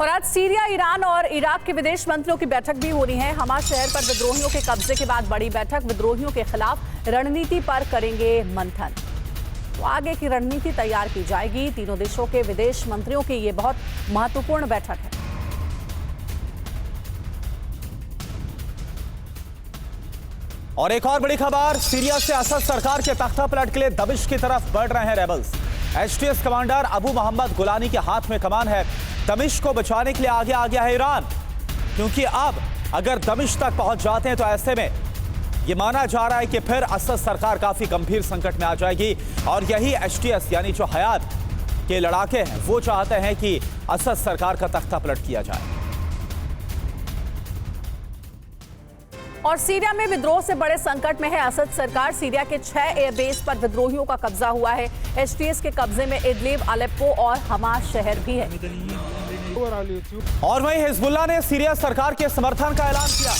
और आज Syria, Iran और इराक के विदेश मंत्रियों की बैठक भी होनी है। हमा शहर पर विद्रोहियों के कब्जे के बाद बड़ी बैठक, विद्रोहियों के खिलाफ रणनीति पर करेंगे मंथन। तो आगे की रणनीति तैयार की जाएगी। तीनों देशों के विदेश मंत्रियों की ये बहुत महत्वपूर्ण बैठक है। और एक और बड़ी खबर, सीरिया से असद सरकार के तख्ता पलट के लिए दमिश्क की तरफ बढ़ रहे हैं rebels. HTS commander Abu Mohammad Golani के हाथ में कमान है। दमिश्क को बचाने के लिए आगे आ गया है ईरान, क्योंकि अब अगर दमिश्क तक पहुंच जाते हैं तो ऐसे में यह माना जा रहा है कि फिर असद सरकार काफी गंभीर संकट में आ जाएगी। और यही एचटीएस यानी जो हयात के लड़ाके हैं वो चाहते हैं कि असद सरकार का तख्ता पलट किया जाए। और सीरिया में विद्रोह से बड़े संकट में है असद सरकार। सीरिया के 6 एयरबेस पर विद्रोहियों का कब्जा हुआ है। एचटीएस के कब्जे में इदलिब, अलेप्पो और हमा शहर भी है। और वहीं हिजबुल्लाह ने सीरिया सरकार के समर्थन का ऐलान किया।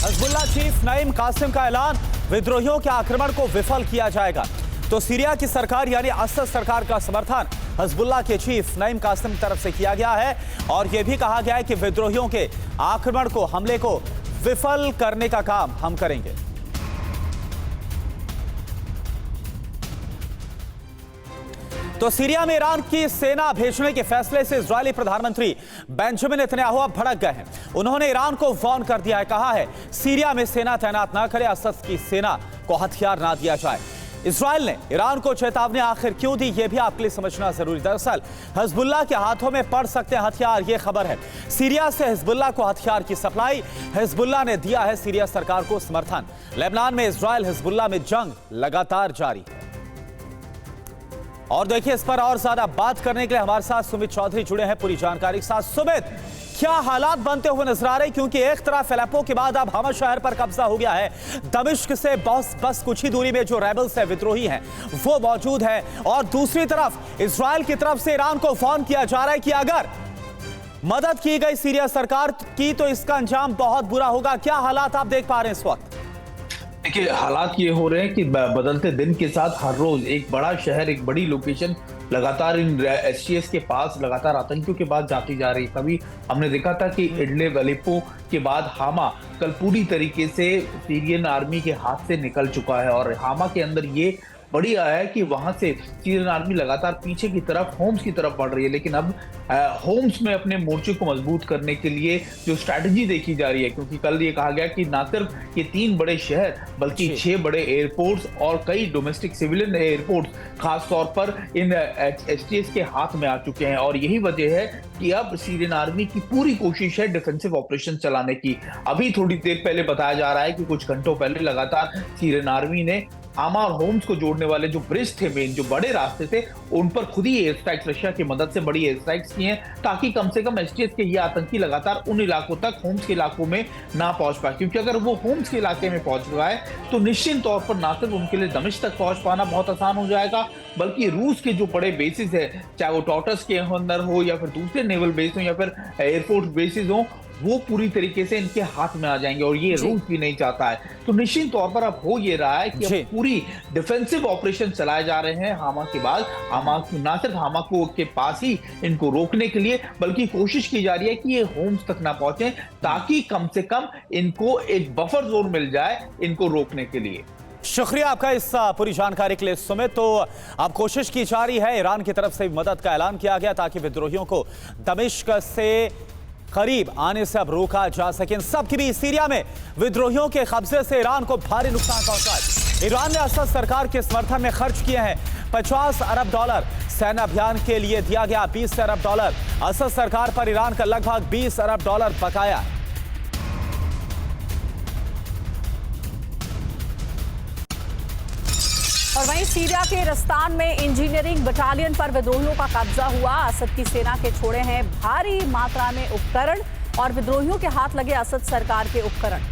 हिजबुल्लाह चीफ नईम कासिम का ऐलान, विद्रोहियों के आक्रमण को विफल किया जाएगा। तो सीरिया की सरकार यानी असद सरकार का समर्थन हिजबुल्लाह के चीफ नईम कासिम की तरफ से किया गया है। और यह भी कहा गया है कि विद्रोहियों के आक्रमण को, हमले को विफल करने का काम हम करेंगे। तो सीरिया में ईरान की सेना भेजने के फैसले से इजरायली प्रधानमंत्री बेंजामिन नेतन्याहू अब भड़क गए हैं। उन्होंने ईरान को वार्न कर दिया है, कहा है सीरिया में सेना तैनात ना करे, असद की सेना को हथियार ना दिया जाए। इजरायल ने ईरान को चेतावनी आखिर क्यों दी, यह भी आपके लिए समझना जरूरी। दरअसल हिजबुल्लाह के हाथों में पड़ सकते हैं हथियार, यह खबर है। सीरिया से हिजबुल्लाह को हथियार की सप्लाई, हिजबुल्लाह ने दिया है सीरिया सरकार को समर्थन। लेबनान में इजरायल हिजबुल्लाह में जंग लगातार जारी है। और देखिए, इस पर और ज्यादा बात करने के लिए हमारे साथ सुमित चौधरी जुड़े हैं पूरी जानकारी के साथ। सुमित, क्या हालात बनते हुए नजर आ रहे, क्योंकि एक तरफ अलेप्पो के बाद अब हमा शहर पर कब्जा हो गया है। दमिश्क से बस कुछ ही दूरी में जो रेबल्स है, विद्रोही हैं, वो मौजूद है। और दूसरी तरफ इजरायल की तरफ से ईरान को वार्न किया जा रहा है कि अगर मदद की गई सीरिया सरकार की तो इसका अंजाम बहुत बुरा होगा। क्या हालात आप देख पा रहे हैं इस वक्त? देखिए, हालात ये हो रहे हैं कि बदलते दिन के साथ हर रोज एक बड़ा शहर, एक बड़ी लोकेशन लगातार इन एचटीएस के पास लगातार आतंकियों के बाद जाती जा रही। कभी हमने देखा था कि इडलिब, अलेप्पो के बाद हामा कल पूरी तरीके से सीरियन आर्मी के हाथ से निकल चुका है। और हामा के अंदर ये बड़ी आया है कि वहां से सीरियन आर्मी लगातार पीछे की तरफ, होम्स की तरफ बढ़ रही है। लेकिन अब होम्स में अपने मोर्चे को मजबूत करने के लिए जो स्ट्रैटेजी देखी जा रही है, क्योंकि कल ये कहा गया कि ना सिर्फ ये 3 बड़े शहर बल्कि 6 बड़े एयरपोर्ट्स और कई डोमेस्टिक सिविलियन एयरपोर्ट्स खासतौर पर इन एचटीएस के हाथ में आ चुके हैं। और यही वजह है कि अब सीरियन आर्मी की पूरी कोशिश है डिफेंसिव ऑपरेशन चलाने की। अभी थोड़ी देर पहले बताया जा रहा है कि कुछ घंटों पहले लगातार सीरियन आर्मी ने हामा और होम्स को जोड़ने वाले जो ब्रिज थे, मेन जो बड़े रास्ते थे, उन पर खुद ही एयर स्ट्राइक्स, रशिया की मदद से बड़ी एयर स्ट्राइक्स की हैं, ताकि कम से कम एचटीएस के ये आतंकी लगातार उन इलाकों तक, होम्स के इलाकों में ना पहुंच पाए। क्योंकि अगर वो होम्स के इलाके में पहुंच गए तो निश्चित तौर पर ना सिर्फ उनके लिए दमिश्क तक पहुंच पाना बहुत आसान हो जाएगा, बल्कि रूस के जो बड़े बेसिस है, चाहे वो टॉटस के अंदर हो या फिर दूसरे नेवल बेस हो या फिर एयरफोर्स बेसिस हो, वो पूरी तरीके से इनके हाथ में आ जाएंगे। और ये रूस भी नहीं चाहता है। तो निश्चित तौर पर अब हो ये रहा है कि अब पूरी डिफेंसिव ऑपरेशन चलाए जा रहे हैं हामा के बाद। हामा ना सिर्फ हामा को के पास ही इनको रोकने के लिए, बल्कि कोशिश की जा रही है कि ये होम्स तक ना पहुंचे, ताकि कम से कम इनको एक बफर जोन मिल जाए इनको रोकने के लिए। शुक्रिया आपका इस पूरी जानकारी के लिए सुमित। तो अब कोशिश की जा रही है, ईरान की तरफ से मदद का ऐलान किया गया ताकि विद्रोहियों को दमिश्क से करीब आने से अब रोका जा सके। इन सब के बीच सीरिया में विद्रोहियों के कब्जे से ईरान को भारी नुकसान पहुंचा है। ईरान ने असद सरकार के समर्थन में खर्च किए हैं $50 अरब। सैन्य अभियान के लिए दिया गया $20 अरब। असद सरकार पर ईरान का लगभग $20 अरब बकाया है। और वहीं सीरिया के रस्तान में इंजीनियरिंग बटालियन पर विद्रोहियों का कब्जा हुआ। असद की सेना के छोड़े हैं भारी मात्रा में उपकरण और विद्रोहियों के हाथ लगे असद सरकार के उपकरण।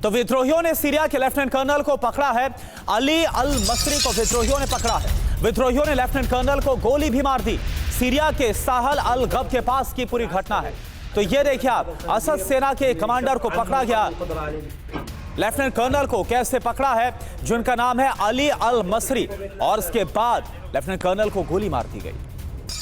तो विद्रोहियों ने सीरिया के लेफ्टिनेंट कर्नल को पकड़ा है। अली अल मसरी को विद्रोहियों ने पकड़ा है। विद्रोहियों ने लेफ्टिनेंट कर्नल को गोली भी मार दी। सीरिया के साहल अल गब के पास की पूरी घटना है। तो ये देखिए आप, असद सेना के कमांडर को पकड़ा गया लेफ्टिनेंट कर्नल को कैसे पकड़ा है, जिनका नाम है अली अल मसरी, और इसके बाद लेफ्टिनेंट कर्नल को गोली मार दी गई।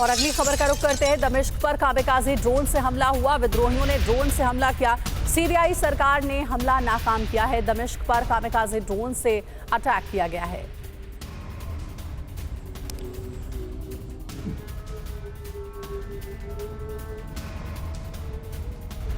और अगली खबर का रुख करते हैं। दमिश्क पर कामेकाजी ड्रोन से हमला हुआ। विद्रोहियों ने ड्रोन से हमला किया। सीरियाई सरकार ने हमला नाकाम किया है। दमिश्क पर कामेकाजी ड्रोन से अटैक किया गया है।